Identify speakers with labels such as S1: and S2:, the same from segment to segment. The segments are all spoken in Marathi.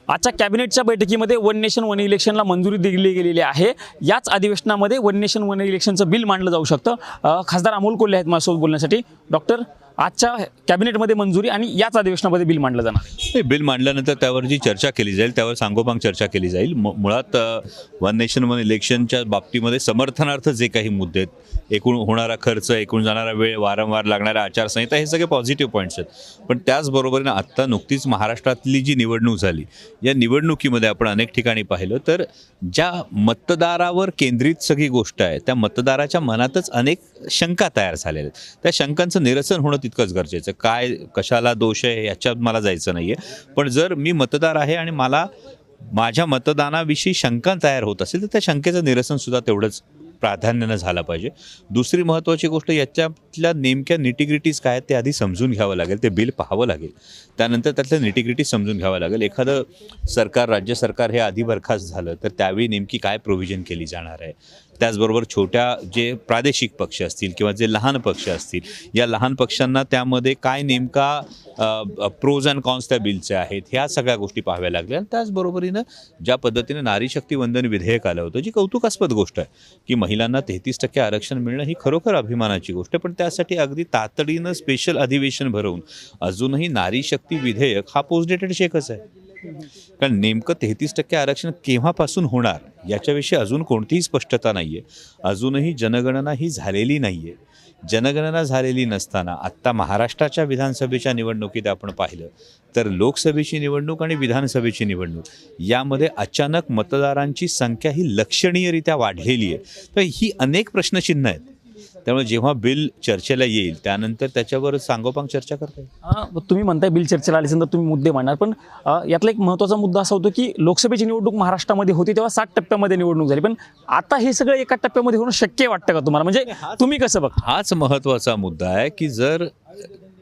S1: आजच्या कॅबिनेटच्या बैठकीमध्ये वन नेशन वन इलेक्शनला मंजुरी दिली गेलेली आहे। याच अधिवेशनामध्ये वन नेशन वन इलेक्शनचं बिल मांडलं जाऊ शकतं। खासदार अमोल कोल्हे आहेत माझ्यासोबत बोलण्यासाठी। डॉक्टर, आजच्या कॅबिनेटमध्ये मंजुरी आणि याच अधिवेशनामध्ये बिल मांडलं जाणार आहे।
S2: बिल मांडल्यानंतर त्यावर जी चर्चा केली जाईल त्यावर सांगोपांग चर्चा केली जाईल। मुळात वन नेशन वन इलेक्शनच्या बाबतीमध्ये समर्थनार्थ जे काही मुद्दे आहेत, एकूण होणारा खर्च, एकूण जाणारा वेळ, वारंवार लागणारा आचारसंहिता, हे सगळे पॉझिटिव्ह पॉईंट्स आहेत। पण त्याचबरोबरीनं आत्ता नुकतीच महाराष्ट्रातली जी निवडणूक झाली, या निवडणुकीमध्ये आपण अनेक ठिकाणी पाहिलं तर ज्या मतदारावर केंद्रित सगळी गोष्ट आहे, त्या मतदाराच्या मनातच अनेक शंका तयार झालेल्या आहेत। त्या शंकांचं निरसन होणं तितकंच गरजेचं। काय कशाला दोष आहे याच्यात मला जायचं नाही आहे, पण जर मी मतदार आहे आणि मला माझ्या मतदानाविषयी शंका तयार होत असेल तर त्या शंकेचं निरसनसुद्धा तेवढंच प्राधान्यानं झालं पाहिजे। दुसरी महत्त्वाची गोष्ट, याच्यातल्या नेमक्या निटिग्रिटीज काय आहेत ते आधी समजून घ्यावं लागेल, ते बिल पाहावं लागेल, त्यानंतर त्यातल्या निटिग्रिटीज समजून घ्यावं लागेल। एखादं सरकार, राज्य सरकार हे आधी बरखास्त झालं तर त्यावेळी नेमकी काय प्रोव्हिजन केली जाणार आहे। त्याचबरोबर छोट्या जे प्रादेशिक पक्ष असतील किंवा जे लहान पक्ष असतील, या लहान पक्षांना त्यामध्ये काय नेमका प्रोज अँड कॉन्स त्या बिलचे आहेत, ह्या सगळ्या गोष्टी पाहाव्या लागल्या। त्याचबरोबरीनं ज्या पद्धतीने नारी शक्ती वंदन विधेयक आलं होतं, जी कौतुकास्पद गोष्ट आहे की महिलांना 33% आरक्षण मिळणं ही खरोखर अभिमानाची गोष्ट आहे, पण त्यासाठी अगदी तातडीनं स्पेशल अधिवेशन भरवून अजूनही नारी शक्ती विधेयक हा पोस्ट डेटेड चेकच आहे। कारण नेमकं 33% आरक्षण केव्हापासून होणार याच्याविषयी अजून कोणतीही स्पष्टता नाही आहे। अजूनही जनगणना ही झालेली नाही आहे। जनगणना झालेली नसताना आत्ता महाराष्ट्राच्या विधानसभेच्या निवडणुकीत आपण पाहिलं तर लोकसभेची निवडणूक आणि विधानसभेची निवडणूक यामध्ये अचानक मतदारांची संख्या ही लक्षणीयरित्या वाढलेली आहे। तर ही अनेक प्रश्नचिन्ह आहेत। त्यामुळे जेव्हा बिल चर्चेला येईल त्यानंतर त्याच्यावर सांगोपांग चर्चा करता येईल।
S1: तुम्ही म्हणताय बिल चर्चेला आल्यानंतर तुम्ही मुद्दे मांडणार, पण यातला एक महत्त्वाचा मुद्दा असा होतो की लोकसभेची निवडणूक महाराष्ट्रामध्ये होती तेव्हा 60 टप्प्यामध्ये निवडणूक झाली, पण आता हे सगळं एका टप्प्यामध्ये होणं शक्य वाटतं का तुम्हाला? म्हणजे तुम्ही कसं बघता?
S2: हाच महत्त्वाचा मुद्दा आहे की जर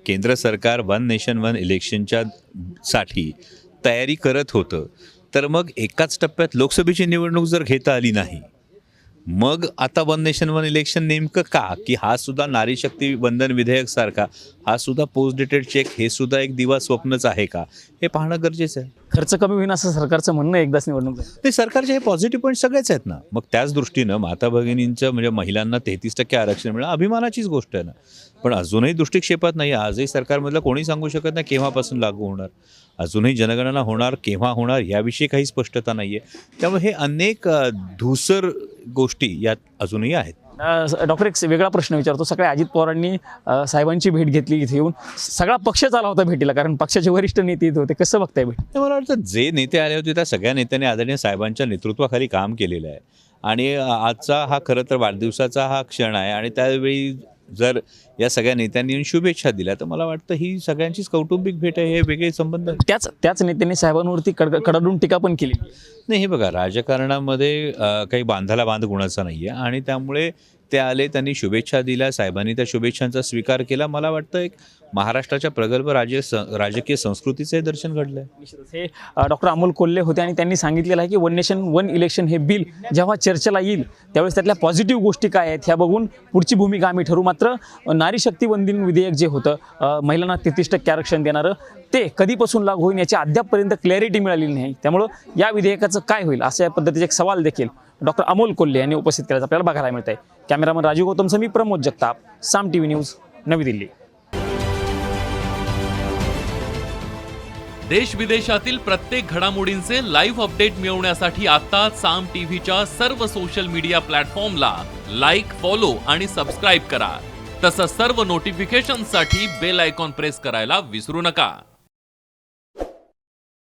S2: केंद्र सरकार वन नेशन वन इलेक्शनच्या साठी तयारी करत होतं तर मग एकाच टप्प्यात लोकसभेची निवडणूक जर घेता आली नाही, मग आता वन नेशन वन इलेक्शन नेमकं का? की हा सुद्धा नारी शक्ती वंदन विधेयक सारखा हा सुद्धा पोस्ट डेटेड चेक हे सुद्धा एक दिवा स्वप्नच आहे का, हे पाहणं गरजेचं आहे।
S1: खर्च कमी होईल असं सरकारचं म्हणणं एकदाच निवडणूक
S2: ते सरकारचे हे पॉझिटिव्ह पॉईंट सगळेच आहेत ना। मग त्याच दृष्टीनं माता भगिनींचं म्हणजे महिलांना 33% आरक्षण मिळणं अभिमानाचीच गोष्ट आहे ना। पण अजूनही दृष्टिक्षेपात नाही। आजही सरकारमधलं कोणी सांगू शकत नाही केव्हापासून लागू होणार, अजूनही जनगणना होणार केव्हा होणार याविषयी काही स्पष्टता नाही आहे। त्यामुळे हे अनेक धूसर गोष्टी यात अजूनही आहेत।
S1: डॉक्टर, एक वेगळा प्रश्न विचारतो। सकाळी अजित पवारांनी साहेबांची भेट घेतली, इथे येऊन सगळा पक्ष आला होता भेटीला, कारण पक्षाचे वरिष्ठ नेते येत होते। कसं बघताय भेट?
S2: मला वाटतं जे नेते आले होते त्या सगळ्या नेत्यांनी आदरणीय साहेबांच्या नेतृत्वाखाली काम केलेलं आहे आणि आजचा हा खरं तर वाढदिवसाचा हा क्षण आहे आणि त्यावेळी जर या सगळ्या नेत्यांनी येऊन शुभेच्छा दिल्या तर मला वाटतं ही सगळ्यांचीच कौटुंबिक भेट आहे, हे वेगळे संबंध।
S1: त्याच नेत्यांनी साहेबांवरती कडाडून टीका पण केली।
S2: नाही, हे बघा, राजकारणामध्ये काही बांधाला बांध गुणाचा नाही आहे आणि त्यामुळे ते आले, त्यांनी शुभेच्छा दिल्या, साहेबांनी त्या शुभेच्छांचा स्वीकार केला। मला वाटतं एक महाराष्ट्राच्या प्रगल्भ राजकीय संस्कृतीचे दर्शन घडलं आहे।
S1: हे डॉक्टर अमोल कोल्हे होते आणि त्यांनी सांगितलेलं आहे की वन नेशन वन इलेक्शन हे बिल जेव्हा चर्चेला येईल त्यावेळेस त्यातल्या पॉझिटिव्ह गोष्टी काय आहेत ह्या बघून पुढची भूमिका आम्ही ठरवू। मात्र नारी शक्ती वंदन विधेयक जे होतं, महिलांना 33% आरक्षण देणारं, ते कधीपासून लागू होईल याची अद्यापपर्यंत क्लॅरिटी मिळालेली नाही। त्यामुळं या विधेयकाचं काय होईल अशा पद्धतीचे एक सवाल देखील डॉक्टर अमोल कोल्हे यांनी उपस्थित केल्याचं आपल्याला बघायला मिळत आहे। कॅमेरामन राजीव गौतमसह मी प्रमोद जगताप, साम टीव्ही न्यूज, नवी दिल्ली।
S3: देश विदेशातील प्रत्येक घडामोडींचे लाईव्ह अपडेट मिळवण्यासाठी आता साम टीव्हीच्या सर्व सोशल मीडिया प्लॅटफॉर्मला लाईक, फॉलो आणि सबस्क्राईब करा। तसंच सर्व नोटिफिकेशनसाठी बेल आयकॉन प्रेस करायला विसरू नका।